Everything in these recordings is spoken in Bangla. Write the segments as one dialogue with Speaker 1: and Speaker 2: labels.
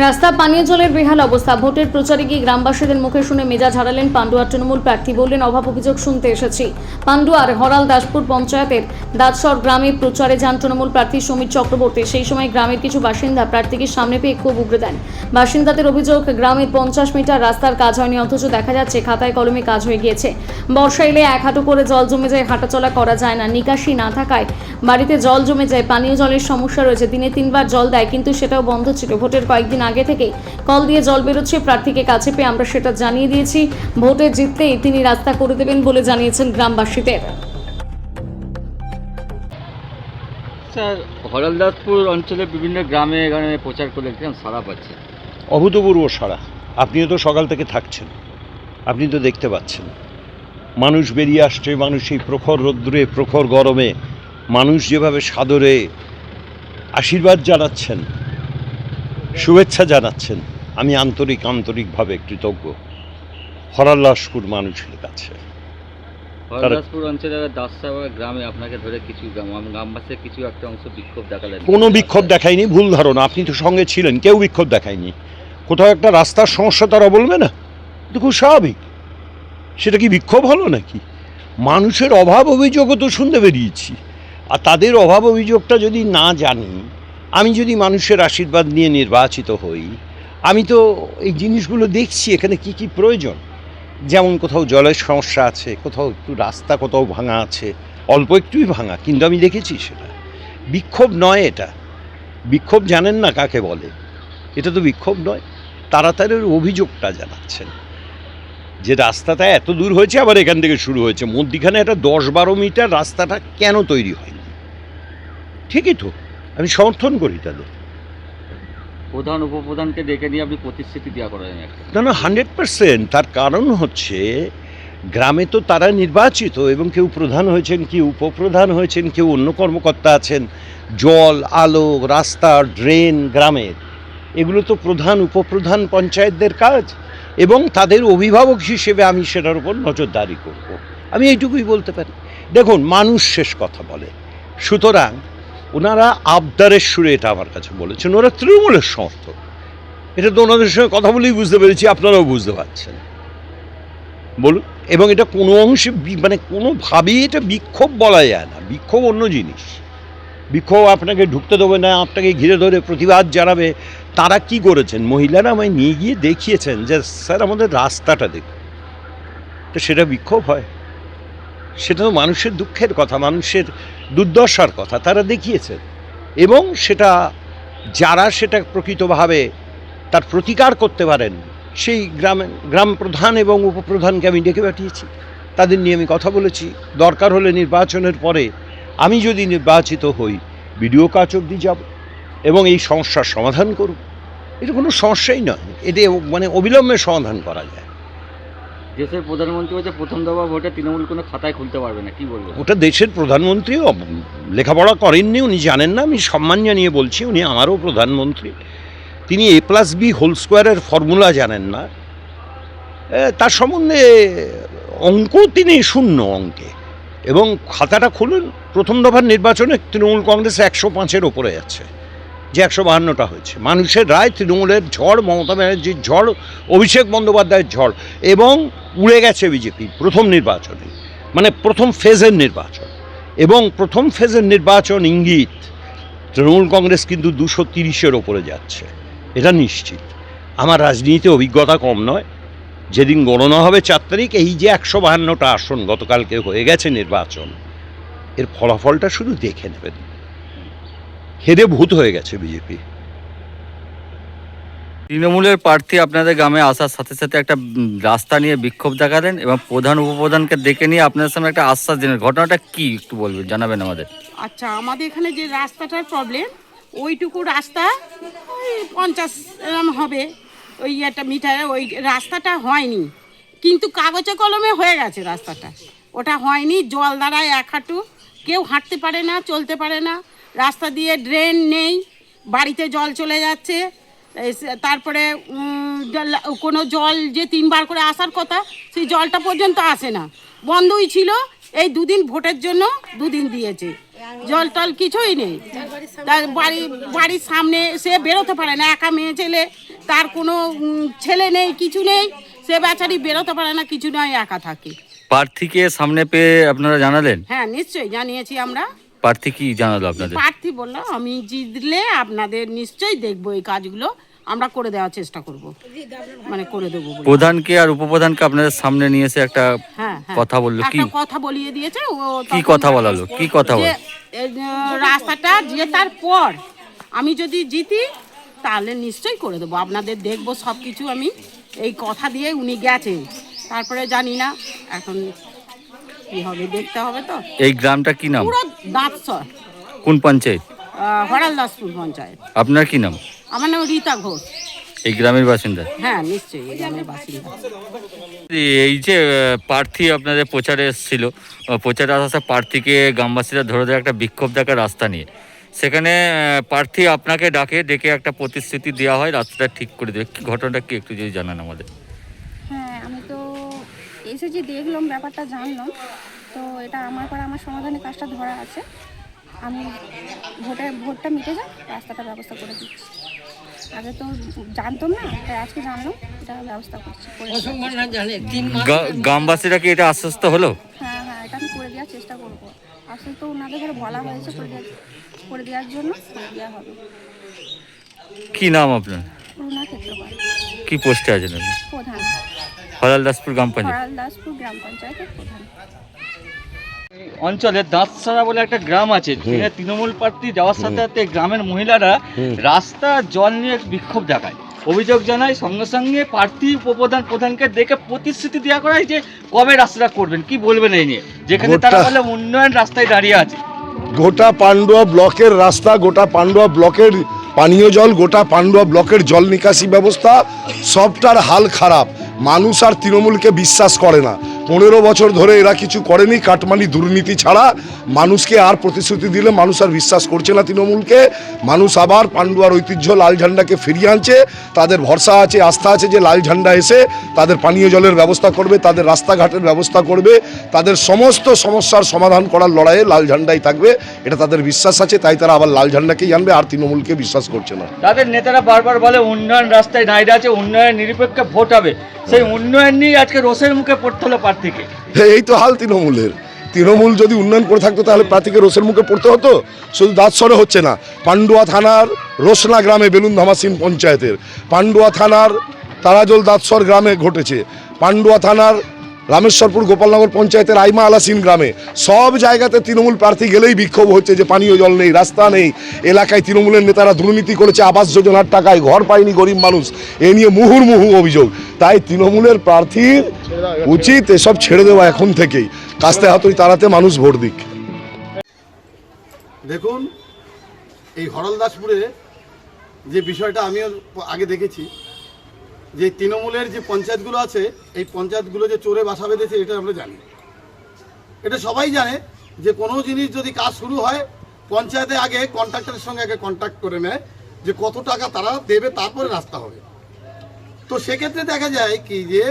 Speaker 1: রাস্তা পানীয় জলের বেহাল অবস্থা। ভোটের প্রচারে গিয়ে গ্রামবাসীদের মুখে শুনে মেজাজ হারালেন পান্ডুয়ার তৃণমূল প্রার্থী। বললেন, অভাব অভিযোগ শুনতে এসেছি। পান্ডুয়ার হরাল দাসপুর পঞ্চায়েতের দাদসর গ্রামে প্রচারে যান তৃণমূল প্রার্থী সমীর চক্রবর্তী। সেই সময় গ্রামের কিছু বাসিন্দা প্রার্থীকে সামনে পেয়ে ক্ষোভ উগরে দেন। বাসিন্দাদের অভিযোগ, গ্রামের 50 মিটার রাস্তার কাজ হয়নি, অথচ দেখা যাচ্ছে খাতায় কলমে কাজ হয়ে গিয়েছে। বর্ষা এলে 1 হাঁটু করে জল জমে যায়, হাঁটাচলা করা যায় না। নিকাশি না থাকায় বাড়িতে জল জমে যায়। পানীয় জলের সমস্যা রয়েছে। দিনে 3 বার জল দেয়, কিন্তু সেটাও বন্ধ ছিল। ভোটের কয়েকদিন আগে থেকে কল দিয়ে জল বেরোচ্ছে। প্রার্থীকে কাছে পেয়ে আমরা সেটা জানিয়ে দিয়েছি। ভোটে জিততেই তিনি রাস্তা করে দেবেন বলে জানিয়েছেন গ্রামবাসীদের।
Speaker 2: স্যার, হরলদাসপুর অঞ্চলে বিভিন্ন গ্রামে গ্রামে প্রচার করলে কেমন সাড়া পাচ্ছে?
Speaker 3: অভূতপূর্ব সাড়া। আপনিও তো সকাল থেকে থাকছেন, আপনি তো দেখতে পাচ্ছেন মানুষ বেরিয়ে আসছে। মানুষ এই প্রখর রৌদ্রে, প্রখর গরমে মানুষ যেভাবে সাদরে আশীর্বাদ জানাচ্ছেন, শুভেচ্ছা জানাচ্ছেন, আমি আন্তরিকভাবে কৃতজ্ঞ হরলদাসপুর মানুষের কাছে।
Speaker 2: হরলদাসপুর অঞ্চলের দাসসা গ্রামে আপনাকে ধরে কিছু গ্রামবাসীর কিছু একটা অংশ বিক্ষোভ দেখালেন।
Speaker 3: কোনো বিক্ষোভ দেখায়নি, ভুল ধারণা। আপনি তো সঙ্গে ছিলেন, কেউ বিক্ষোভ দেখায়নি। কোথাও একটা রাস্তার সমস্যা তারা বলবে না, এটা খুব স্বাভাবিক। সেটা কি বিক্ষোভ হলো নাকি? মানুষের অভাব অভিযোগও তো শুনতে বেরিয়েছি। আর তাদের অভাব অভিযোগটা যদি না জানি, আমি যদি মানুষের আশীর্বাদ নিয়ে নির্বাচিত হই, আমি তো এই জিনিসগুলো দেখছি এখানে কি কি প্রয়োজন। যেমন কোথাও জলের সমস্যা আছে, কোথাও একটু রাস্তা কোথাও ভাঙা আছে, অল্প একটুই ভাঙা, কিন্তু আমি দেখেছি সেটা। বিক্ষোভ নয় এটা। বিক্ষোভ জানেন না কাকে বলে। এটা তো বিক্ষোভ নয়। তারা তাদের অভিযোগটা জানাচ্ছেন যে রাস্তাটা এত দূর হয়েছে, আবার এখান থেকে শুরু হয়েছে, মধ্যিখানে একটা 10-12 মিটার রাস্তাটা কেন তৈরি হয়নি। ঠিকই তো, আমি সমর্থন করি তাদের।
Speaker 2: প্রধান উপপ্রধানকে ডেকে নিয়ে আপনি প্রতিশ্রুতি দেওয়া করেন একটা?
Speaker 3: না, 100%। তার কারণ হচ্ছে গ্রামে তো তারা নির্বাচিত, এবং কেউ প্রধান হয়েছেন, কেউ উপপ্রধান হয়েছেন, কেউ অন্য কর্মকর্তা আছেন। জল, আলো, রাস্তা, ড্রেন গ্রামের, এগুলো তো প্রধান উপপ্রধান পঞ্চায়েতদের কাজ, এবং তাদের অভিভাবক হিসেবে আমি সেটার উপর নজরদারি করব। আমি এইটুকুই বলতে পারি। দেখুন, মানুষ শেষ কথা বলে, সুতরাং ওনারা আবদারের সুরে এটা আমার কাছে বলেছেন। ওরা তৃণমূলের সমর্থক, এটা তো ওনাদের সঙ্গে কথা বলেই বুঝতে পেরেছি, আপনারাও বুঝতে পারছেন। বলুন, এবং এটা কোনো অংশে মানে কোনোভাবেই এটা বিক্ষোভ বলা যায় না। বিক্ষোভ অন্য জিনিস। বিক্ষোভ আপনাকে ঢুকতে দেবে না, আপনাকে ঘিরে ধরে প্রতিবাদ জানাবে। তারা কি করেছেন, মহিলারা আমায় নিয়ে গিয়ে দেখিয়েছেন যে স্যার আমাদের রাস্তাটা দেখুন। তো সেটা বিক্ষোভ হয়? সেটা তো মানুষের দুঃখের কথা, মানুষের দুর্দশার কথা তারা দেখিয়েছেন। এবং সেটা যারা সেটা প্রকৃতভাবে তার প্রতিকার করতে পারেন, সেই গ্রাম প্রধান এবং উপপ্রধানকে আমি ডেকে পাঠিয়েছি। তাদের নিয়ে আমি কথা বলেছি। দরকার হলে নির্বাচনের পরে আমি যদি নির্বাচিত হই, বিডিও কাজ অবধি যাব এবং এই সমস্যার সমাধান করব। এটা কোনো সমস্যাই নয়, এটা মানে অবিলম্বে সমাধান করা যায়।
Speaker 2: দেশের প্রধানমন্ত্রী হচ্ছে প্রথম দফা ভোটে তৃণমূল কোনো খাতায় খুলতে পারবে না, কি বলবো?
Speaker 3: ওটা দেশের প্রধানমন্ত্রীও লেখাপড়া করেননি, উনি জানেন না। আমি সম্মান জানিয়ে বলছি, উনি আমারও প্রধানমন্ত্রী। তিনি A+B² ফর্মুলা জানেন না। তার সম্বন্ধে অঙ্ক তিনি শূন্য অঙ্কে। এবং খাতাটা খুলুন, প্রথম দফার নির্বাচনে তৃণমূল কংগ্রেস 105-এর ওপরে যাচ্ছে, যে 152টা হয়েছে। মানুষের রায়, তৃণমূলের ঝড়, মমতা ব্যানার্জির ঝড়, অভিষেক বন্দ্যোপাধ্যায়ের ঝড়, এবং উড়ে গেছে বিজেপি প্রথম নির্বাচনে, মানে প্রথম ফেজের নির্বাচন। এবং প্রথম ফেজের নির্বাচন ইঙ্গিত তৃণমূল কংগ্রেস কিন্তু 230-এর ওপরে যাচ্ছে, এটা নিশ্চিত। আমার রাজনীতিতে অভিজ্ঞতা কম নয়। যেদিন গণনা হবে 4 তারিখ, এই যে 152টা আসন গতকালকে হয়ে গেছে নির্বাচন, এর ফলাফলটা শুধু দেখে নেবেন। হেরে ভূত হয়ে গেছে বিজেপি।
Speaker 2: তৃণমূলের প্রার্থী আপনাদের গ্রামে আসার সাথে সাথে একটা রাস্তা নিয়ে বিক্ষোভ দেখালেন এবং প্রধান উপপ্রধানকে ডেকে নিয়ে আপনাদের সামনে একটা আশ্বাস দিলেন। ঘটনাটা কি একটু বলবেন, জানাবেন আমাদের?
Speaker 4: আচ্ছা, আমাদের এখানে যে রাস্তাটার প্রবলেম, ওইটুকু রাস্তা ওই 50 এরম হবে, ওই একটা মিটারে ওই রাস্তাটা হয়নি, কিন্তু কাগজে কলমে হয়ে গেছে রাস্তাটা। ওটা হয়নি, জল দাঁড়ায় 1 হাঁটু, কেউ হাঁটতে পারে না, চলতে পারে না। রাস্তা দিয়ে ড্রেন নেই, বাড়িতে জল চলে যাচ্ছে। তারপরে কোনো জল যে 3 বার করে আসার কথা, সেই জলটা পর্যন্ত আসে না, বন্ধই ছিল। এই 2 দিন ভোটের জন্য 2 দিন দিয়েছে, জল টল কিছুই নেই। তার বাড়ির সামনে সে বেরোতে পারে না, একা মেয়ে ছেলে তার কোনো ছেলে নেই, কিছু নেই, সে বেচারি বেরোতে পারে না, কিছু নয়, একা থাকে।
Speaker 2: প্রার্থীকে সামনে পেয়ে আপনারা জানালেন?
Speaker 4: হ্যাঁ, নিশ্চয়ই জানিয়েছি আমরা।
Speaker 2: প্রার্থী কি জানালো আপনাদের?
Speaker 4: প্রার্থী বললো আমি জিতলে আপনাদের নিশ্চয়ই দেখবো, এই কাজগুলো আমরা করে দেওয়ার চেষ্টা করব, মানে করে দেবো বলে।
Speaker 2: প্রধানকে আর উপপ্রধানকে আপনাদের সামনে নিয়ে এসে একটা
Speaker 4: হ্যাঁ,
Speaker 2: কথা বললো, কি
Speaker 4: একটা কথা বলিয়ে দিয়েছে। ও
Speaker 2: কি
Speaker 4: তখন
Speaker 2: কথা বলালো, কি কথা
Speaker 4: যে,
Speaker 2: বল?
Speaker 4: রাস্তাটা জেতার পর আমি যদি জিতি তাহলে নিশ্চয়ই করে দেবো, আপনাদের দেখবো সব কিছু। আমি এই কথা দিয়ে উনি গেছেন, তারপরে জানি না এখন কি হবে, দেখতে হবে। তো
Speaker 2: এই গ্রামটা কি নাম?
Speaker 4: পুরো দাঁতসর।
Speaker 2: কোন পঞ্চায়েত?
Speaker 4: হরালদাসপুর পঞ্চায়েত।
Speaker 2: আপনার কি নাম?
Speaker 4: আমার নাম রীতা ঘোষ।
Speaker 2: এই গ্রামের বাসিন্দা?
Speaker 4: হ্যাঁ, নিশ্চয়ই এই গ্রামের বাসিন্দা।
Speaker 2: এই যে প্রার্থী আপনাদের প্রচারে এসেছিল, প্রচারে আসা প্রার্থীকে গ্রামবাসীরা ধরে দেয় একটা বিক্ষোভ দেখার রাস্তা নিয়ে, সেখানে প্রার্থী আপনাকে ডেকে একটা প্রতিশ্রুতি দেওয়া হয় রাস্তাটা ঠিক করে দেবে, কি ঘটনাটা কি একটু যদি জানান আমাদের।
Speaker 5: হ্যাঁ, আমি তো এসেছি, দেখলাম, ব্যাপারটা জানলাম। তো এটা আমার পর আমার সমাধানের কাজটা ধরা আছে। আমি ভোটটা মিটে যাক, রাস্তাটা ব্যবস্থা করে দিচ্ছি। আগে তো জানতাম না, তাই আজকে জানলাম, এটা ব্যবস্থা করছি।
Speaker 2: গ্রামবাসীরা কি এটা আশ্বস্ত হলো?
Speaker 5: হ্যাঁ, এটা আমি করে দেওয়ার চেষ্টা করবো। আসলে তো ওনাদের ঘরে বলা হয়েছে করে দেওয়ার জন্য, করে দেওয়া হবে।
Speaker 2: কি নাম আপনার?
Speaker 5: রুনা ক্ষেত্রপাল।
Speaker 2: কি পোস্টে আছেন আপনি?
Speaker 5: প্রধান,
Speaker 2: হরালদাসপুর গ্রাম পঞ্চায়েত।
Speaker 5: হরালদাসপুর গ্রাম পঞ্চায়েতের প্রধান।
Speaker 2: অঞ্চলে দাঁতসারা বলে একটা গ্রাম আছে, যেখানে তৃণমূল প্রার্থী যাওয়ার সাথে সাথে গ্রামের মহিলারা রাস্তা জল নিয়ে বিক্ষোভ দেখায়, অভিযোগ জানায়, সঙ্গে সঙ্গে প্রার্থী প্রধানকে দেখে প্রতিশ্রুতি দেওয়া করায় যে কবে রাস্তাটা করবেন, কি বলবেন এই নিয়ে, যেখানে তারা বলে উন্নয়ন রাস্তায় দাঁড়িয়ে আছে।
Speaker 6: গোটা পান্ডুয়া ব্লকের রাস্তা, গোটা পান্ডুয়া ব্লকের পানীয় জল, গোটা পান্ডুয়া ব্লকের জল নিকাশি ব্যবস্থা সবটার হাল খারাপ। মানুষ আর তৃণমূলকে বিশ্বাস করে না। 15 বছর ধরে এরা কিছু করেনি, কাটমানি দুর্নীতি ছাড়া। মানুষকে আর প্রতিশ্রুতি দিলে মানুষ আর বিশ্বাস করছে না তৃণমূলকে। মানুষ আবার পান্ডুয়ার ঐতিহ্য লাল ঝান্ডাকে ফিরিয়ে আনছে। তাদের ভরসা আছে, আস্থা আছে যে লাল ঝান্ডা এসে তাদের পানীয় জলের ব্যবস্থা করবে, তাদের রাস্তাঘাটের ব্যবস্থা করবে, তাদের সমস্ত সমস্যার সমাধান করার লড়াইয়ে লাল ঝান্ডাই থাকবে, এটা তাদের বিশ্বাস আছে। তাই তারা আবার লাল ঝান্ডাকেই আনবে, আর তৃণমূলকে বিশ্বাস করছে না।
Speaker 2: তাদের নেতারা বারবার বলে উন্নয়ন রাস্তায় দাঁড়িয়ে আছে, উন্নয়ন নিরপেক্ষে ভোট হবে, সেই উন্নয়ন নিয়ে আজকে রোষের মুখে পড়তে হলো প্রার্থীকে।
Speaker 6: এই তো হাল তৃণমূলের। তৃণমূল যদি উন্নয়ন করে থাকতো তাহলে প্রার্থীকে রোষের মুখে পড়তে হতো। শুধু দাঁতসরে হচ্ছে না, পান্ডুয়া থানার রোশনা গ্রামে, বেলুন ধামাসিন পঞ্চায়েতের পান্ডুয়া থানার তারাজল দাঁতসর গ্রামে ঘটেছে, পান্ডুয়া থানার রামেশ্বরপুর গোপালনগর পঞ্চায়েতের আইমা আলাসিন গ্রামে, সব জায়গাতে তৃণমূল প্রার্থী গেলেই বিক্ষোভ হচ্ছে যে পানীয় জল নেই, রাস্তা নেই। এলাকায় তৃণমূলের নেতারা দুর্নীতি করেছে, আবাস যোজনার টাকায় ঘর পায়নি গরিব মানুষ, এ নিয়ে মুহুর্মুহু অভিযোগ। তাই তৃণমূলের প্রার্থীর উচিত এসব ছেড়ে দেওয়া এখন থেকেই, কাস্তে হাতুড়ি তাড়াতে মানুষ ভোট দিক।
Speaker 7: দেখুন, এই হরলদাসপুরে যে বিষয়টা আমিও আগে দেখেছি, যে তৃণমূলের যে পঞ্চায়েতগুলো আছে, এই পঞ্চায়েতগুলো যে চোরে বাসা বেঁধেছে, এটা আমরা জানি। এটা সবাই জানে যে কোনো জিনিস যদি কাজ শুরু হয়, পঞ্চায়েতে আগে কন্ট্রাক্টরের সঙ্গে আগে কন্ট্যাক্ট করে নেয় যে কত টাকা তারা দেবে, তারপরে রাস্তা হবে। তো সেক্ষেত্রে দেখা যায় কি যে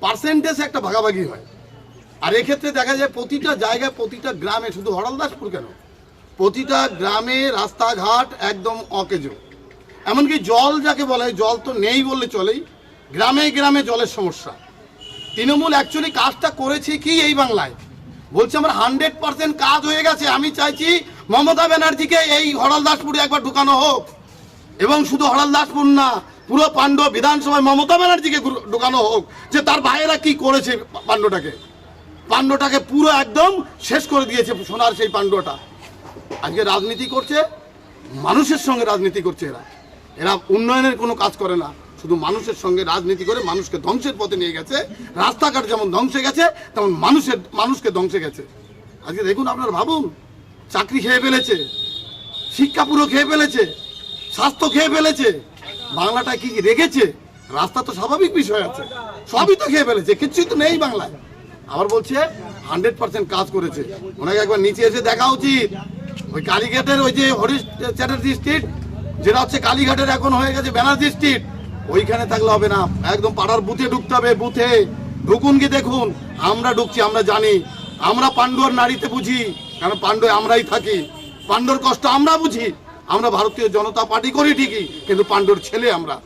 Speaker 7: পার্সেন্টেজ একটা ভাগাভাগি হয়। আর এক্ষেত্রে দেখা যায় প্রতিটা জায়গায়, প্রতিটা গ্রামে, শুধু হরলদাসপুর কেন, প্রতিটা গ্রামে রাস্তাঘাট একদম অকেজো। এমনকি জল যাকে বলে, জল তো নেই বললে চলেই, গ্রামে গ্রামে জলের সমস্যা। তৃণমূল অ্যাকচুয়ালি কাজটা করেছে কি এই বাংলায়, বলছে আমরা 100% কাজ হয়ে গেছে। আমি চাইছি মমতা ব্যানার্জিকে এই হরলদাসপুরে একবার ঢুকানো হোক, এবং শুধু হরলদাসপুর না, পুরো পান্ডুয়া বিধানসভায় মমতা ব্যানার্জিকে ঢুকানো হোক যে তার ভাইয়েরা কি করেছে পান্ডুয়াটাকে পুরো একদম শেষ করে দিয়েছে, সোনার সেই পান্ডুয়াটা। আজকে রাজনীতি করছে, মানুষের সঙ্গে রাজনীতি করছে। এরা উন্নয়নের কোনো কাজ করে না, শুধু মানুষের সঙ্গে রাজনীতি করে মানুষকে ধ্বংসের পথে নিয়ে গেছে। রাস্তাঘাট যেমন ধ্বংসে গেছে, তেমন মানুষকে ধ্বংসে গেছে। আজকে দেখুন, আপনারা ভাবুন, চাকরি খেয়ে ফেলেছে, শিক্ষা পুরো খেয়ে ফেলেছে, স্বাস্থ্য খেয়ে ফেলেছে, বাংলাটা কি রেখেছে? রাস্তা তো স্বাভাবিক বিষয় আছে, সবই তো খেয়ে ফেলেছে, কিচ্ছুই তো নেই বাংলায়। আবার বলছে 100% কাজ করেছে। ওনাকে একবার নিচে এসে দেখা উচিত। ওই কালীঘাটের ওই যে হরিশ চ্যাটার্জি স্ট্রিট, যেটা হচ্ছে কালীঘাটের এখন হয়ে গেছে ব্যানার্জি স্ট্রিট, ওইখানে থাকলে হবে না, একদম পাড়ার বুথে ঢুকতে হবে। বুথে ঢুকুন, কি দেখুন, আমরা ঢুকছি, আমরা জানি, আমরা পান্ডুয়ার নারীতে বুঝি, কারণ পান্ডুয় আমরাই থাকি, পান্ডুর কষ্ট আমরা বুঝি। আমরা ভারতীয় জনতা পার্টি করি ঠিকই, কিন্তু পান্ডুর ছেলে আমরা।